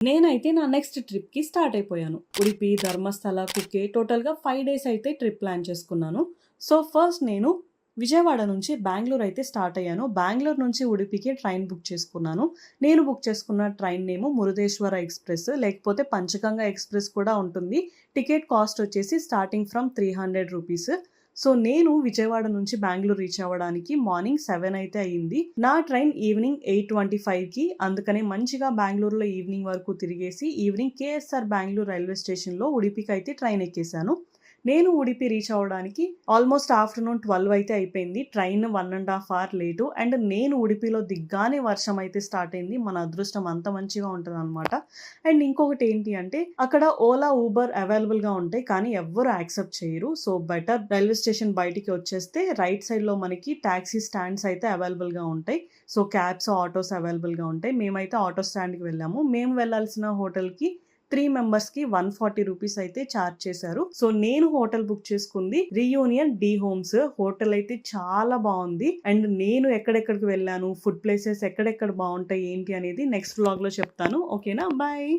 నేనైతే నా నెక్స్ట్ ట్రిప్‌కి స్టార్ట్ అయిపోయాను. ఉడిపి, ధర్మస్థల, కుక్కే టోటల్‌గా 5 డేస్ అయితే ట్రిప్ ప్లాన్ చేసుకున్నాను. సో, ఫస్ట్ నేను విజయవాడ నుంచి బెంగుళూరు అయితే స్టార్ట్ అయ్యాను. బెంగుళూరు నుంచి ఉడిపికి ట్రైన్ బుక్ చేసుకున్నాను. నేను బుక్ చేసుకున్న ట్రైన్ నేము మురుదేశ్వర ఎక్స్‌ప్రెస్ లేకపోతే పంచగంగ ఎక్స్‌ప్రెస్ కూడా ఉంటుంది. టికెట్ కాస్ట్ వచ్చేసి స్టార్టింగ్ ఫ్రమ్ ₹300. సో, నేను విజయవాడ నుంచి బెంగుళూరు రీచ్ అవ్వడానికి మార్నింగ్ 7 అయితే అయింది. నా ట్రైన్ ఈవినింగ్ 8:25కి. అందుకనే మంచిగా బెంగుళూరులో ఈవినింగ్ వరకు తిరిగేసి ఈవినింగ్ కేఎస్ఆర్ బెంగుళూరు రైల్వే స్టేషన్‌లో ఉడిపికైతే ట్రైన్ ఎక్కేసాను. నేను ఉడిపి రీచ్ అవ్వడానికి ఆల్మోస్ట్ ఆఫ్టర్‌నూన్ 12 అయితే అయిపోయింది. Train 1 ½ hour late. అండ్ నేను ఉడిపిలో దిగ్గానే వర్షం అయితే స్టార్ట్ అయింది. మన అదృష్టం అంత మంచిగా ఉంటదనమాట. అండ్ ఇంకొకటి ఏంటి అంటే అక్కడ ఓలా, ఊబర్ అవైలబుల్‌గా ఉంటాయి. కానీ ఎవ్వరు యాక్సెప్ట్ చేయరు. సో, బెటర్ రైల్వే స్టేషన్ బయటికి వచ్చేస్తే రైట్ సైడ్‌లో మనకి టాక్సీ స్టాండ్స్ అయితే అవైలబుల్‌గా ఉంటాయి. సో, క్యాబ్స్, ఆటోస్ అవైలబుల్‌గా ఉంటాయి. మేమైతే ఆటో స్టాండ్‌కి వెళ్ళాము. మేము వెళ్ళాల్సిన హోటల్‌కి 3 మెంబర్స్‌కి ₹140 అయితే చార్జ్ చేశారు. సో, నేను హోటల్ బుక్ చేసుకుంది రీయూనియన్ డి హోమ్స్. హోటల్ అయితే చాలా బావుంది. అండ్ నేను ఎక్కడెక్కడికి వెళ్ళాను, ఫుడ్ ప్లేసెస్ ఎక్కడెక్కడ బావుంటాయి, ఏంటి అనేది నెక్స్ట్ వ్లాగ్‌లో చెప్తాను. ఓకేనా? బాయ్.